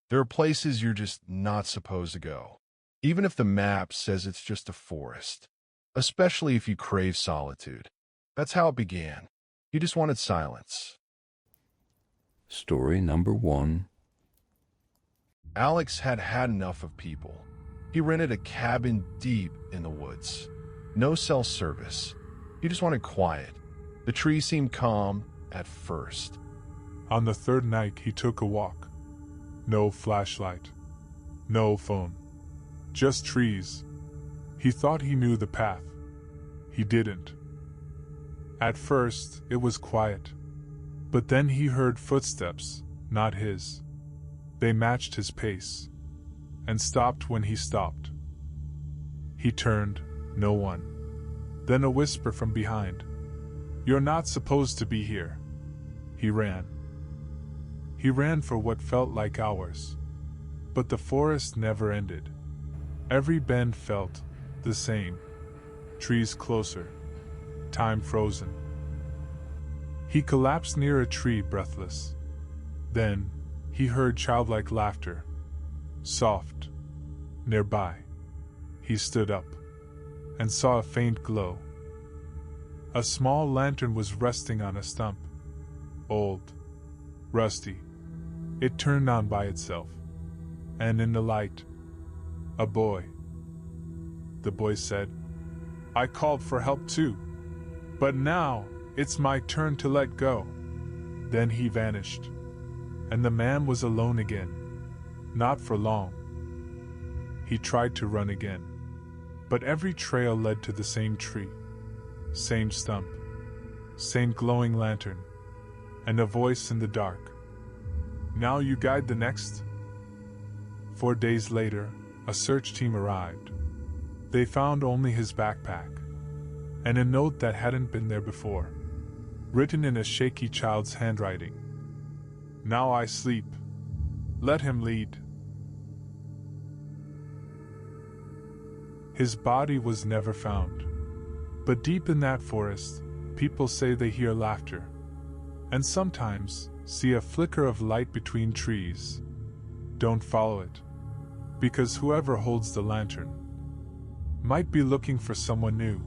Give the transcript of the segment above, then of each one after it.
There are places you're just not supposed to go, even if the map says it's just a forest, especially if you crave solitude. That's how it began. He just wanted silence. Story number 1. Alex had had enough of people. He rented a cabin deep in the woods. No cell service. He just wanted quiet. The trees seemed calm at first. On the third night, he took a walk. No flashlight. No phone. Just trees. He thought he knew the path. He didn't. At first, it was quiet. But then he heard footsteps, not his. They matched his pace, and stopped when he stopped. He turned, no one. Then a whisper from behind. "You're not supposed to be here." He ran. He ran for what felt like hours. But the forest never ended. Every bend felt the same. Trees closer. Time frozen. He collapsed near a tree, breathless. Then, he heard childlike laughter. Soft. Nearby. He stood up. And saw a faint glow. A small lantern was resting on a stump. Old. Rusty. It turned on by itself. And in the light, a boy. The boy said, "I called for help too. But now, it's my turn to let go." Then he vanished. And the man was alone again. Not for long. He tried to run again. But every trail led to the same tree. Same stump. Same glowing lantern. And a voice in the dark. "Now you guide the next?" 4 days later, a search team arrived. They found only his backpack. And a note that hadn't been there before. Written in a shaky child's handwriting. "Now I sleep. Let him lead." His body was never found. But deep in that forest, people say they hear laughter. And sometimes see a flicker of light between trees. Don't follow it. Because whoever holds the lantern might be looking for someone new.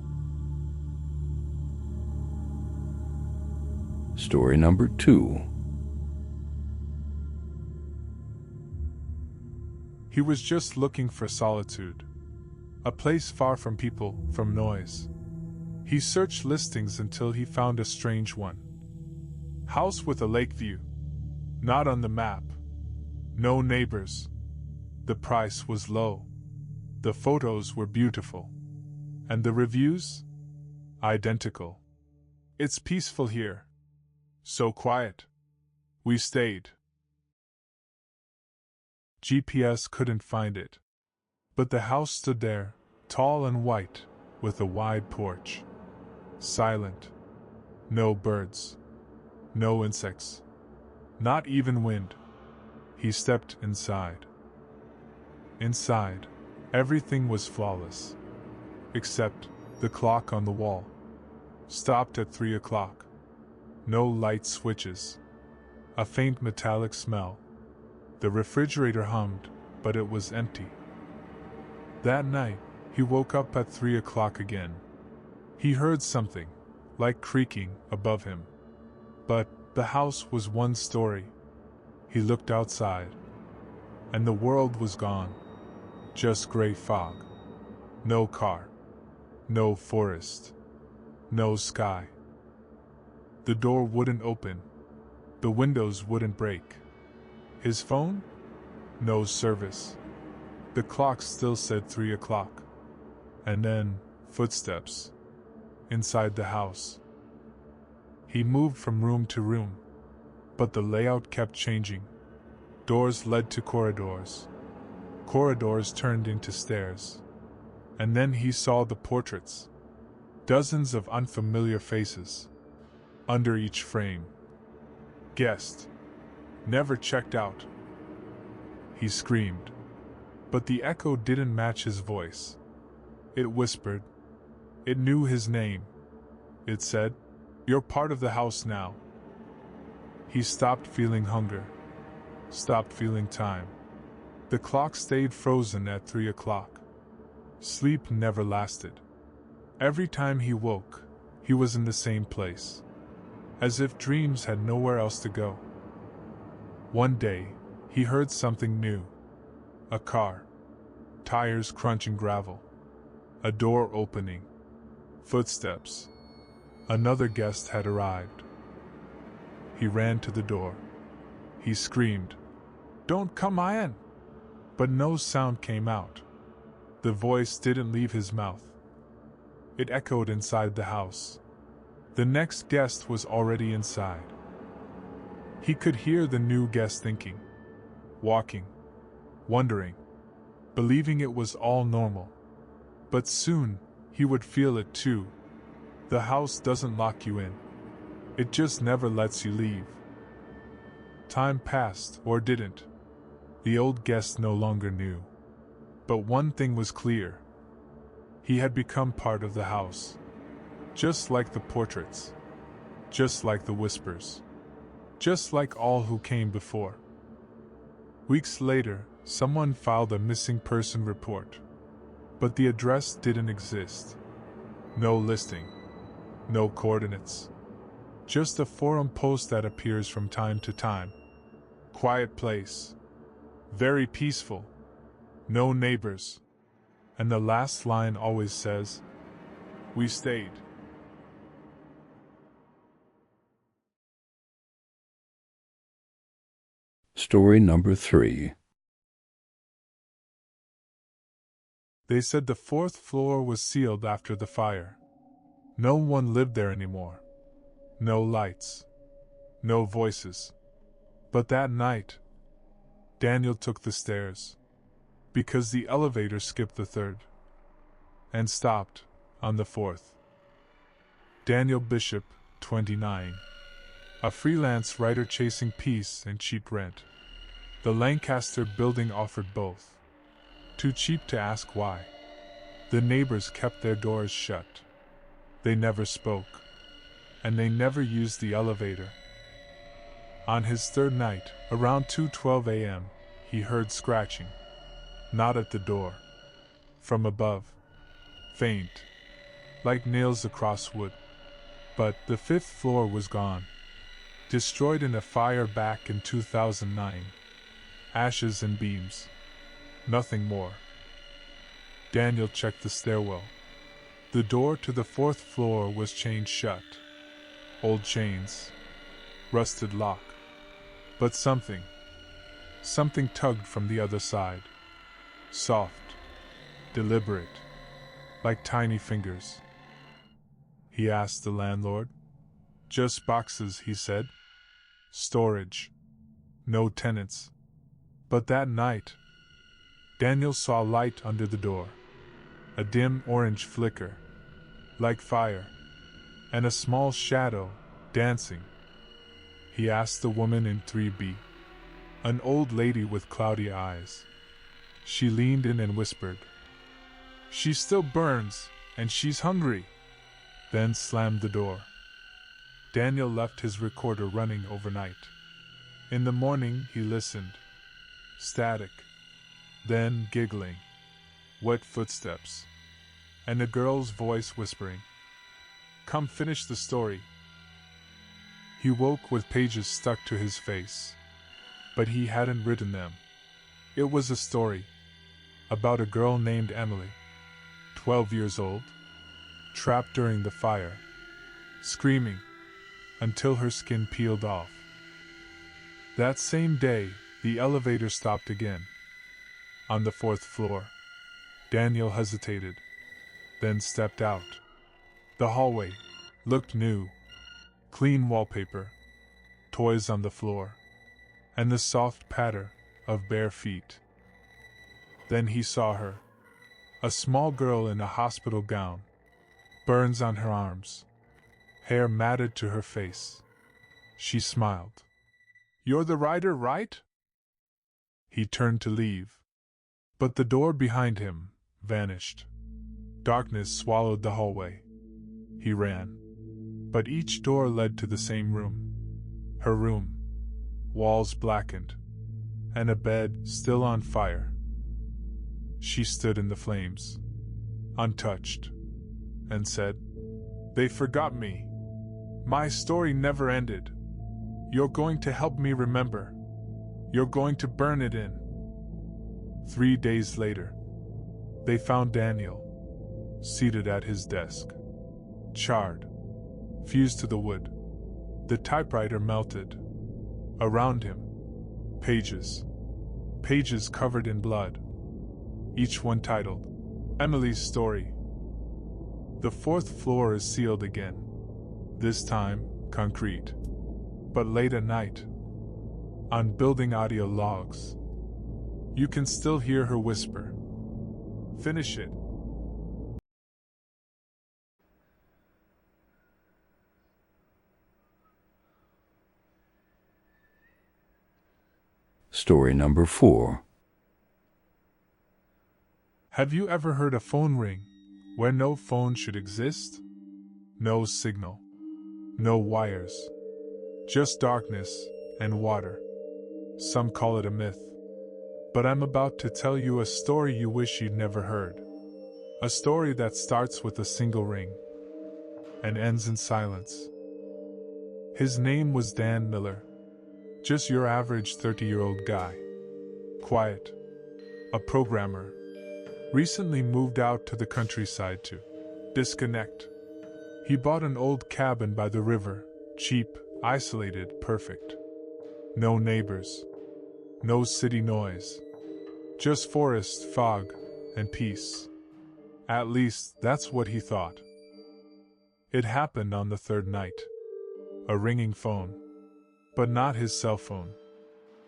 Story number 2. He was just looking for solitude. A place far from people, from noise. He searched listings until he found a strange one. House with a lake view. Not on the map. No neighbors. The price was low. The photos were beautiful. And the reviews? Identical. "It's peaceful here. So quiet." We stayed. GPS couldn't find it. But the house stood there, tall and white, with a wide porch. Silent. No birds. No insects. Not even wind. He stepped inside. Inside, everything was flawless. Except the clock on the wall. Stopped at 3 o'clock. No light switches. A faint metallic smell. The refrigerator hummed, but it was empty. That night, he woke up at 3 o'clock again. He heard something, like creaking, above him. But the house was one story. He looked outside. And the world was gone. Just gray fog. No car. No forest. No sky. The door wouldn't open. The windows wouldn't break. His phone? No service. The clock still said 3 o'clock. And then, footsteps. Inside the house. He moved from room to room. But the layout kept changing. Doors led to corridors. Corridors turned into stairs. And then he saw the portraits. Dozens of unfamiliar faces. Under each frame. Guessed. Never checked out. He screamed. But the echo didn't match his voice. It whispered. It knew his name. It said, "You're part of the house now." He stopped feeling hunger. Stopped feeling time. The clock stayed frozen at 3 o'clock. Sleep never lasted. Every time he woke, he was in the same place, as if dreams had nowhere else to go. One day, he heard something new. A car. Tires crunching gravel. A door opening. Footsteps. Another guest had arrived. He ran to the door. He screamed, "Don't come in!" But no sound came out. The voice didn't leave his mouth. It echoed inside the house. The next guest was already inside. He could hear the new guest thinking, walking, wondering, believing it was all normal. But soon, he would feel it too. The house doesn't lock you in. It just never lets you leave. Time passed, or didn't. The old guest no longer knew. But one thing was clear. He had become part of the house. Just like the portraits. Just like the whispers. Just like all who came before. Weeks later, someone filed a missing person report. But the address didn't exist. No listing. No coordinates. Just a forum post that appears from time to time. Quiet place. Very peaceful. No neighbors. And the last line always says, "We stayed." Story number 3. They said the 4th floor was sealed after the fire. No one lived there anymore. No lights. No voices. But that night, Daniel took the stairs. Because the elevator skipped the 3rd. And stopped on the 4th. Daniel Bishop, 29. A freelance writer chasing peace and cheap rent. The Lancaster building offered both. Too cheap to ask why. The neighbors kept their doors shut. They never spoke. And they never used the elevator. On his 3rd night, around 2:12 a.m., he heard scratching. Not at the door. From above. Faint. Like nails across wood. But the 5th floor was gone. Destroyed in a fire back in 2009. Ashes and beams. Nothing more. Daniel checked the stairwell. The door to the 4th floor was chained shut. Old chains. Rusted lock. But something tugged from the other side. Soft. Deliberate. Like tiny fingers. He asked the landlord. "Just boxes," he said. "Storage. No tenants." But that night, Daniel saw light under the door. A dim orange flicker. Like fire. And a small shadow, dancing. He asked the woman in 3B. An old lady with cloudy eyes. She leaned in and whispered, "She still burns, and she's hungry." Then slammed the door. Daniel left his recorder running overnight. In the morning he listened. Static. Then giggling. Wet footsteps. And a girl's voice whispering, "Come finish the story." He woke with pages stuck to his face. But he hadn't written them. It was a story. About a girl named Emily. 12 years old. Trapped during the fire. Screaming. Until her skin peeled off. That same day, the elevator stopped again. On the 4th floor. Daniel hesitated. Then stepped out. The hallway looked new. Clean wallpaper. Toys on the floor. And the soft patter of bare feet. Then he saw her. A small girl in a hospital gown. Burns on her arms. Hair matted to her face. She smiled. "You're the writer, right?" He turned to leave. But the door behind him vanished. Darkness swallowed the hallway. He ran. But each door led to the same room. Her room. Walls blackened. and a bed still on fire. She stood in the flames, untouched, and said, "They forgot me. My story never ended. You're going to help me remember. You're going to burn it in." 3 days later, they found Daniel, seated at his desk, charred, fused to the wood. The typewriter melted. Around him, pages covered in blood, each one titled, "Emily's Story." The 4th floor is sealed again, this time concrete. But late at night, on building audio logs, you can still hear her whisper, "Finish it." Story number 4. Have you ever heard a phone ring where no phone should exist? No signal, no wires, just darkness and water. Some call it a myth, but I'm about to tell you a story you wish you'd never heard. A story that starts with a single ring and ends in silence. His name was Dan Miller, just your average 30-year-old guy. Quiet, a programmer, recently moved out to the countryside to disconnect. He bought an old cabin by the river, cheap, isolated, perfect. No neighbors, no city noise, just forest, fog, and peace. At least, that's what he thought. It happened on the 3rd night. A ringing phone. But not his cell phone.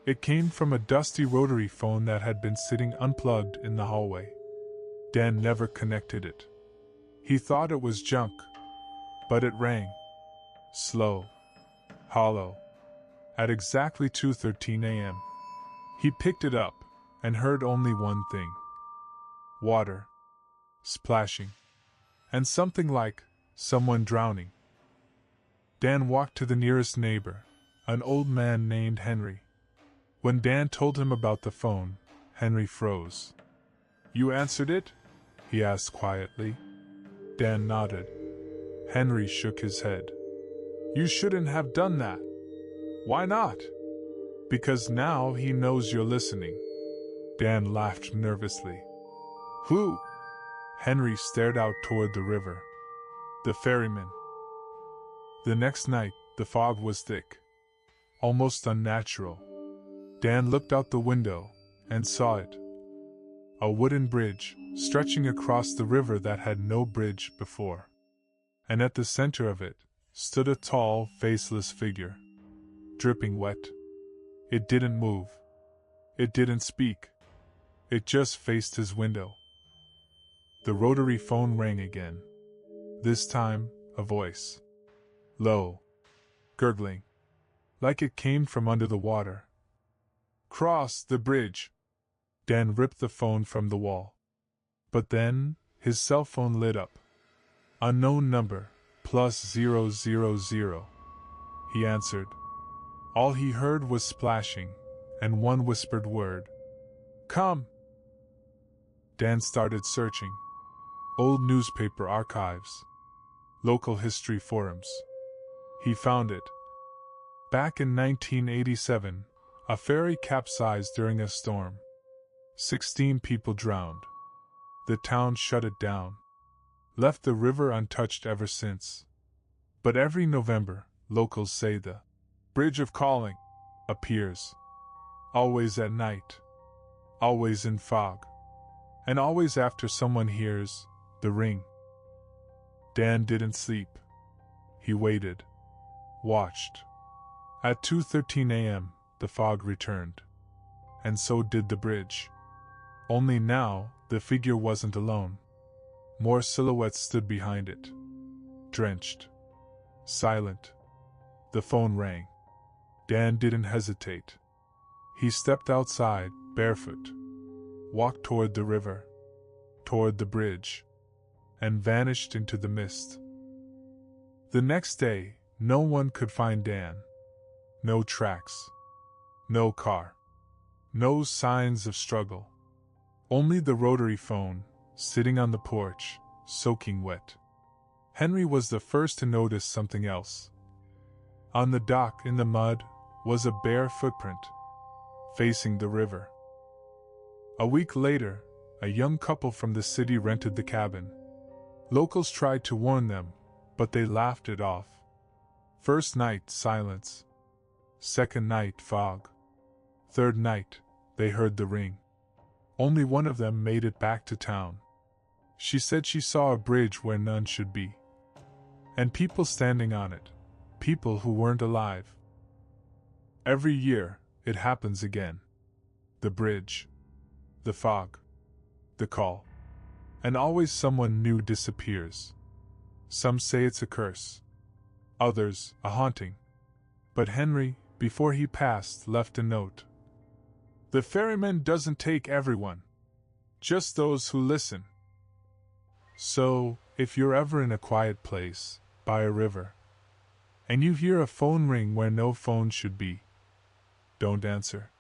It came from a dusty rotary phone that had been sitting unplugged in the hallway. Dan never connected it. He thought it was junk. But it rang. Slow. Hollow. At exactly 2:13 a.m. He picked it up and heard only one thing. Water. Splashing. And something like someone drowning. Dan walked to the nearest neighbor, an old man named Henry. When Dan told him about the phone, Henry froze. "You answered it?" he asked quietly. Dan nodded. Henry shook his head. "You shouldn't have done that." "Why not?" "Because now he knows you're listening." Dan laughed nervously. "Who?" Henry stared out toward the river. "The ferryman." The next night, the fog was thick, almost unnatural. Dan looked out the window and saw it. A wooden bridge, stretching across the river that had no bridge before. And at the center of it, stood a tall, faceless figure, dripping wet. It didn't move. It didn't speak. It just faced his window. The rotary phone rang again. This time, a voice. Low. Gurgling. Like it came from under the water. "Cross the bridge." Dan ripped the phone from the wall. But then, his cell phone lit up. "Unknown number, +000. He answered. All he heard was splashing, and one whispered word. "Come!" Dan started searching. Old newspaper archives. Local history forums. He found it. Back in 1987, a ferry capsized during a storm. 16 people drowned. The town shut it down. Left the river untouched ever since. But every November, locals say the Bridge of Calling appears. Always at night. Always in fog. And always after someone hears the ring. Dan didn't sleep. He waited. Watched. At 2:13 a.m., the fog returned. And so did the bridge. Only now, the figure wasn't alone. More silhouettes stood behind it. Drenched. Silent. The phone rang. Dan didn't hesitate. He stepped outside, barefoot. Walked toward the river. Toward the bridge. And vanished into the mist. The next day, no one could find Dan. No tracks. No car. No signs of struggle. Only the rotary phone, sitting on the porch, soaking wet. Henry was the first to notice something else. On the dock in the mud was a bare footprint, facing the river. A week later, a young couple from the city rented the cabin. Locals tried to warn them, but they laughed it off. First night, silence. Second night, fog. Third night, they heard the ring. Only one of them made it back to town. She said she saw a bridge where none should be. And people standing on it. People who weren't alive. Every year, it happens again. The bridge. The fog. The call. And always someone new disappears. Some say it's a curse. Others, a haunting. But Henry, before he passed, left a note. The ferryman doesn't take everyone. Just those who listen. So, if you're ever in a quiet place, by a river, and you hear a phone ring where no phone should be, don't answer.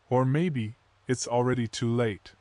Or maybe, it's already too late.